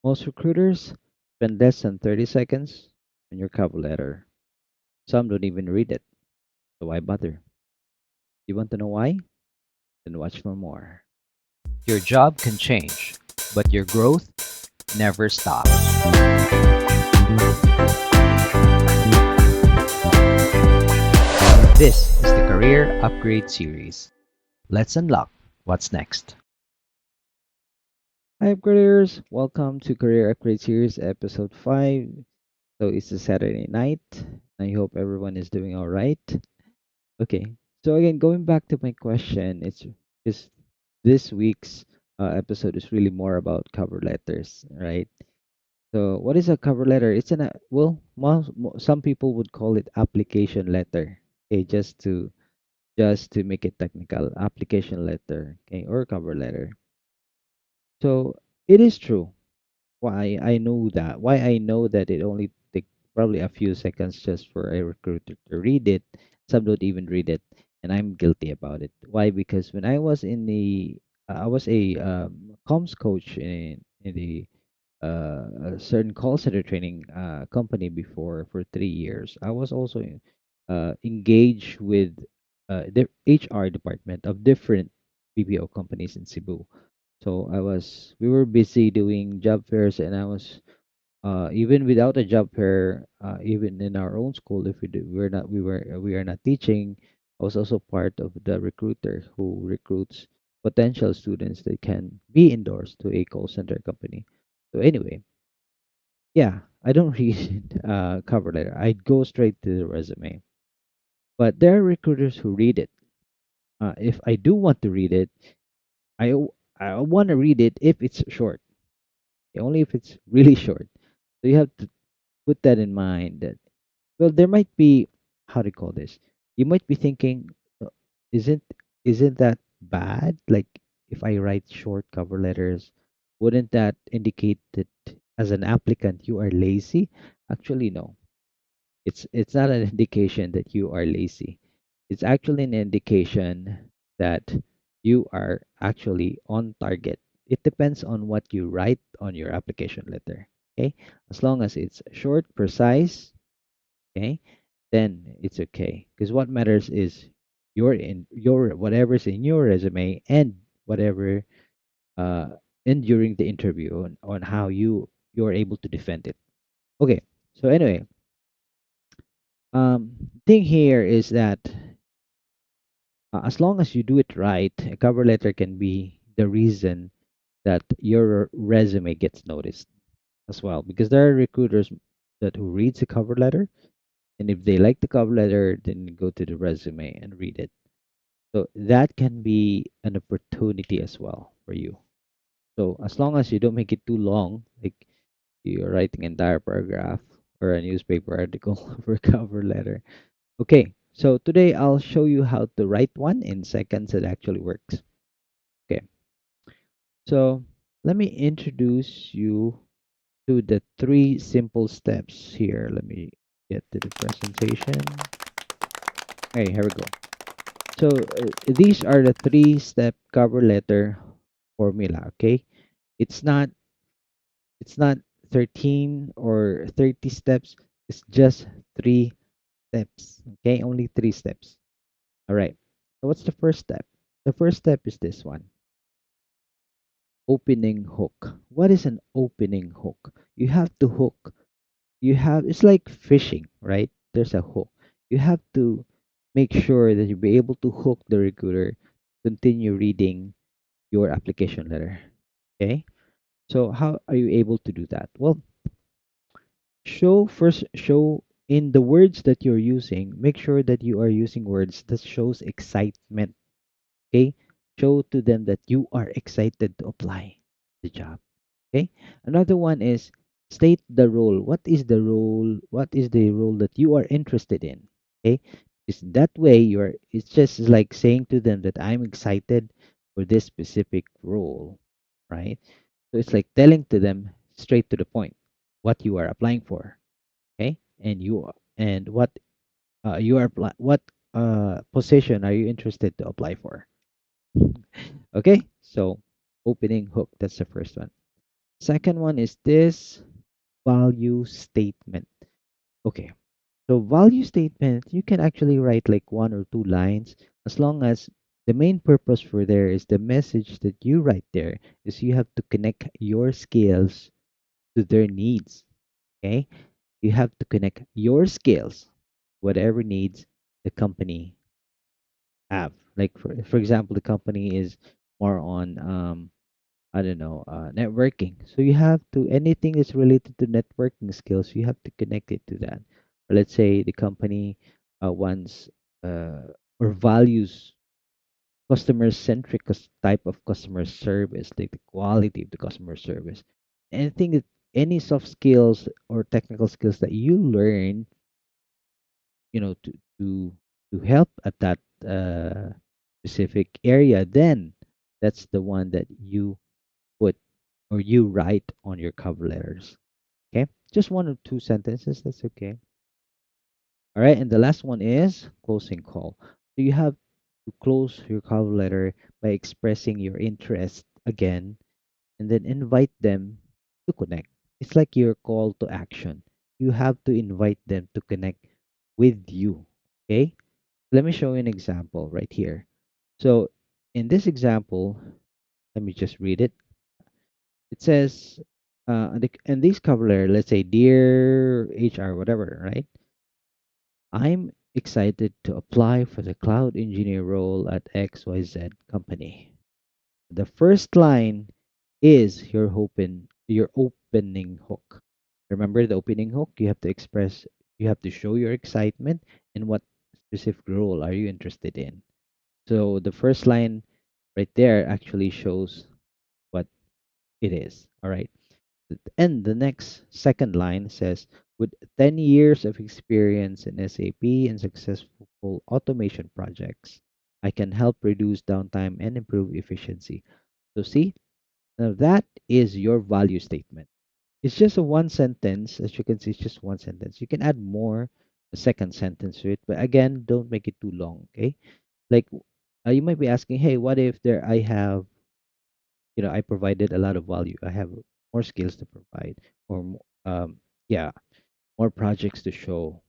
Most recruiters spend less than 30 seconds on your cover letter. Some don't even read it, so why bother? You want to know why? Then watch for more. Your job can change, but your growth never stops. This is the Career Upgrade Series. Let's unlock what's next. Hi, upgraders. Welcome to Career Upgrade Series, episode 5. So it's a Saturday night. I hope everyone is doing all right. Okay. So again, going back to my question, it's this week's episode is really more about cover letters, right? So what is a cover letter? It's some people would call it application letter. Okay, just to make it technical, application letter, okay, or cover letter. So it is true. Why I know that it only take probably a few seconds just for a recruiter to read it. Some don't even read it, and I'm guilty about it. Why? Because when I was in the I was a comms coach in the a certain call center training company before for 3 years. I was also engaged with the HR department of different BPO companies in Cebu. So we were busy doing job fairs, and I was even without a job fair, even in our own school, if we are not teaching. I was also part of the recruiter who recruits potential students that can be endorsed to a call center company. So anyway, yeah, I don't read cover letter. I go straight to the resume. But there are recruiters who read it. If I do want to read it, I want to read it if it's short. Only if it's really short. So you have to put that in mind that well there might be how do you call this? You might be thinking "Uh, isn't isn't that bad? Like if I write short cover letters, wouldn't that indicate that as an applicant you are lazy? Actually no. It's not an indication that you are lazy. It's actually an indication that you are actually on target. It depends on what you write on your application letter. Okay? As long as it's short, precise, okay, then it's okay. Because what matters is your whatever's in your resume and whatever uh and during the interview on how you're able to defend it. Okay. So anyway, thing here is that as long as you do it right, a cover letter can be the reason that your resume gets noticed as well. Because there are recruiters that who reads the cover letter, and if they like the cover letter, then go to the resume and read it. So that can be an opportunity as well for you. So as long as you don't make it too long, like you're writing an entire paragraph or a newspaper article for a cover letter. Okay, so today I'll show you how to write one in seconds that actually works. Okay, so let me introduce you to the three simple steps here. Let me get to the presentation. Okay, here we go. So these are the three-step cover letter formula. Okay, it's not it's not 13 or 30 steps. It's just three steps. Okay, only three steps. All right. So what's the first step? The first step is this one. Opening hook. What is an opening hook? You have to hook. It's like fishing, right? There's a hook. You have to make sure that you'll be able to hook the recruiter, continue reading your application letter. Okay? So how are you able to do that? Well, show in the words that you're using, make sure that you are using words that shows excitement. Okay? Show to them that you are excited to apply the job. Okay. Another one is state the role. What is the role? What is the role that you are interested in? Okay. Is that way it's just like saying to them that I'm excited for this specific role, right? So it's like telling to them straight to the point what you are applying for. Okay. And what what position are you interested to apply for? Okay. So opening hook, that's the first one. Second one is this value statement. Okay. So value statement, you can actually write like one or two lines as long as the main purpose for there is the message that you write there is you have to connect your skills to their needs. Okay. You have to connect your skills, whatever needs the company have. Like for example, the company is more on I don't know, networking. So you have to anything that's related to networking skills, you have to connect it to that. Or let's say the company wants or values customer centric type of customer service, like the quality of the customer service. Anything that any soft skills or technical skills that you learn, you know, to to help at that specific area, then that's the one that you put or you write on your cover letters. Okay, just one or two sentences. That's okay. All right, and the last one is closing call. So you have to close your cover letter by expressing your interest again, and then invite them to connect. It's like your call to action. You have to invite them to connect with you. Okay, let me show you an example right here. So in this example, let me just read it. It says, and these cover letter, let's say, dear HR, whatever, right? I'm excited to apply for the cloud engineer role at XYZ company. The first line is your opening hook. Remember the opening hook? You have to express, you have to show your excitement and what specific role are you interested in. So the first line right there actually shows what it is. All right. And the next second line says, with 10 years of experience in SAP and successful automation projects, I can help reduce downtime and improve efficiency. So, see, now that is your value statement. It's just a one sentence. As you can see, it's just one sentence. You can add more, a second sentence to it, but again, don't make it too long, okay? Like, you might be asking, hey, what if there I have I provided a lot of value. I have more skills to provide, or yeah, more projects to show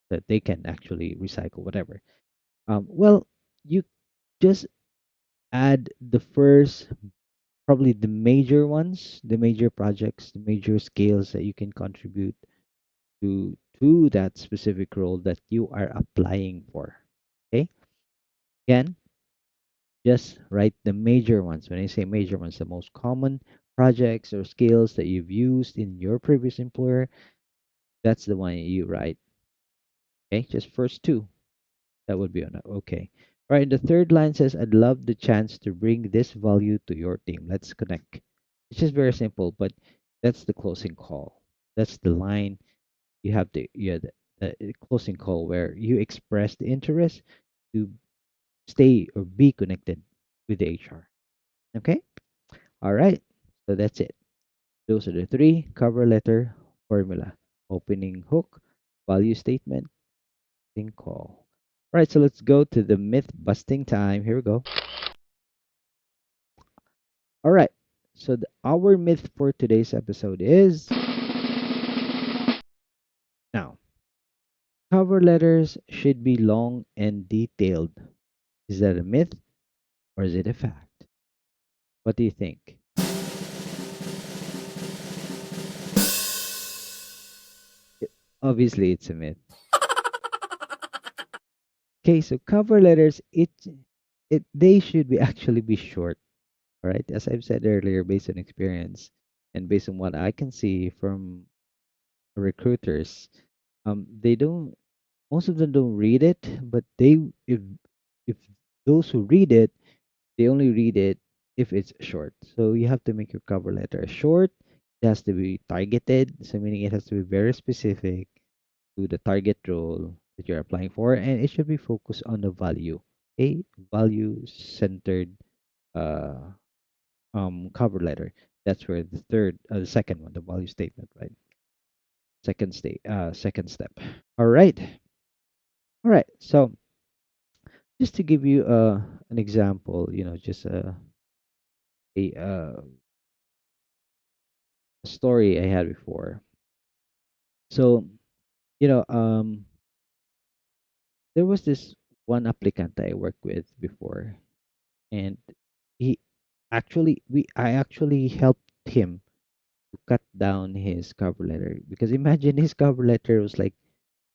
that they can actually recycle whatever. Well, you just add the first, probably the major ones, the major projects, the major skills that you can contribute to that specific role that you are applying for. Okay, again, just write the major ones. When I say major ones, the most common projects or skills that you've used in your previous employer, that's the one you write. Okay, just first two. That would be enough. Okay. All right. The third line says, I'd love the chance to bring this value to your team. Let's connect. It's just very simple, but that's the closing call. That's the line you have to, yeah, the closing call where you express the interest to stay or be connected with the HR. Okay. All right. So that's it. Those are the three cover letter formula: opening hook, value statement, closing call. All right, so let's go to the myth busting time. Here we go. All right, so our myth for today's episode is now cover letters should be long and detailed. Is that a myth or is it a fact? What do you think? Obviously, it's a myth. Okay, so cover letters, it they should be actually be short. All right, as I've said earlier, based on experience and based on what I can see from recruiters, they don't. Most of them don't read it, but if those who read it, they only read it if it's short. So you have to make your cover letter short. It has to be targeted, so meaning it has to be very specific to the target role that you're applying for, and it should be focused on the value. A value centered uh cover letter. That's where the second one, the value statement, right? Second step. All right, all right. So just to give you an example, just a story I had before. So, you know, there was this one applicant that I worked with before, and he I actually helped him to cut down his cover letter, because imagine his cover letter was like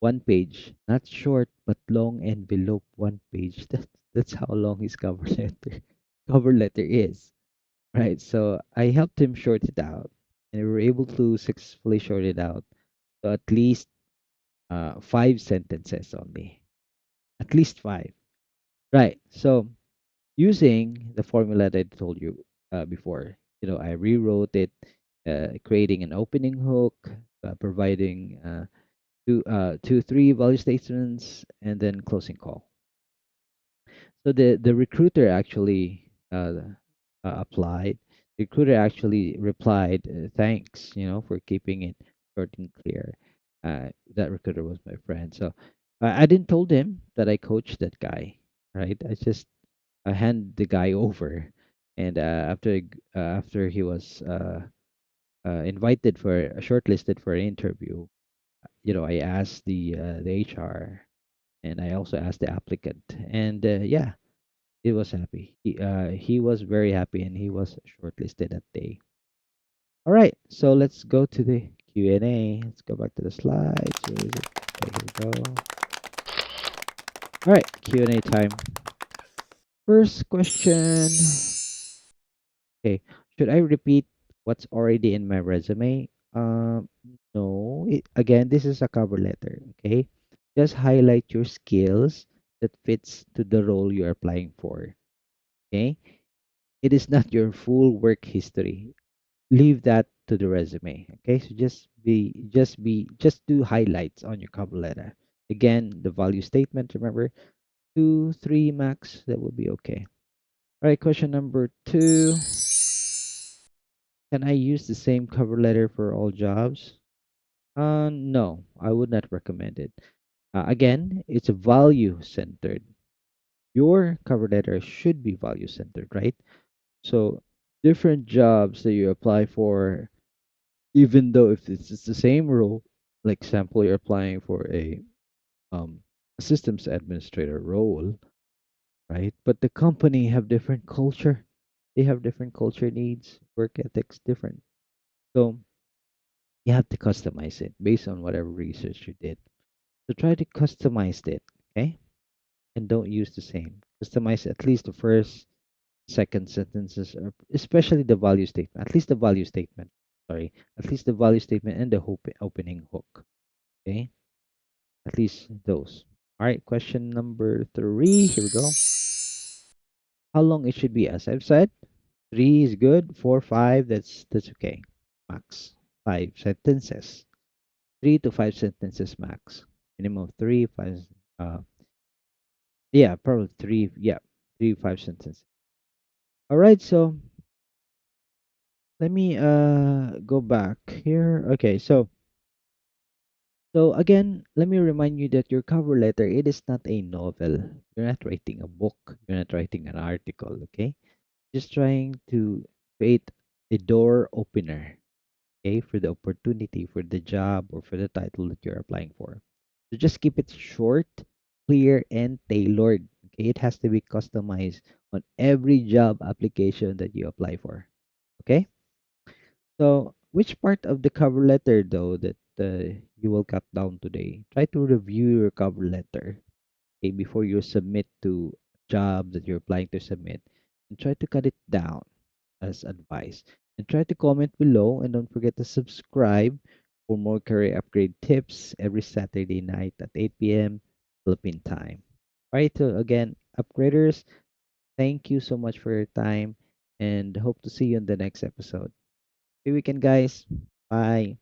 one page, not short but long envelope, one page. That's how long his cover letter is, right? So I helped him short it out, and we were able to successfully short it out to at least 5 sentences only, at least five, right? So using the formula that I told you before, I rewrote it, creating an opening hook, providing three value statements, and then closing call. So the recruiter actually applied. The recruiter actually replied, "Thanks, for keeping it short and clear." That recruiter was my friend, so I didn't told him that I coached that guy. Right? I just hand the guy over, and after he was invited for shortlisted for an interview, I asked the HR, and I also asked the applicant, and yeah, he was happy. He was very happy, and he was shortlisted that day. All right, so let's go to the Q&A. Let's go back to the slides. Where is it? Okay, here we go. All right, Q&A time. First question. Okay, should I repeat what's already in my resume? No. Again, this is a cover letter. Okay, just highlight your skills that fits to the role you're applying for. Okay, it is not your full work history. Leave that to the resume. Okay, so just do highlights on your cover letter. Again, the value statement. Remember, 2, 3 max. That would be okay. All right, question number 2. Can I use the same cover letter for all jobs? No, I would not recommend it. Again, it's value centered. Your cover letter should be value centered, right? So, different jobs that you apply for, even though if it's the same role, like example, you're applying for um, a systems administrator role, right? But the company have different culture. They have different culture needs, work ethics different. So you have to customize it based on whatever research you did. So try to customize it, okay? And don't use the same. Customize at least the first, second sentences, or especially the value statement. At least the value statement. Sorry, at least the value statement and the opening hook. Okay, at least those. All right, question number 3. Here we go. How long it should be? As I've said, 3 is good. 4, 5. That's okay. Max 5 sentences. 3 to 5 sentences max. Minimum of 3, 5. Uh, yeah, probably 3. Yeah, 3, 5 sentences. All right, so let me go back here. Okay, so again, let me remind you that your cover letter, it is not a novel. You're not writing a book. You're not writing an article, okay? Just trying to create a door opener, okay, for the opportunity, for the job, or for the title that you're applying for. So just keep it short, clear, and tailored. Okay, it has to be customized on every job application that you apply for. Okay? So, which part of the cover letter, though, that you will cut down today? Try to review your cover letter, okay, before you submit to a job that you're applying to submit, and try to cut it down as advice. And try to comment below, and don't forget to subscribe for more career upgrade tips every Saturday night at 8 p.m. Philippine time. All right, so again, upgraders, thank you so much for your time, and hope to see you in the next episode. Happy weekend, guys. Bye.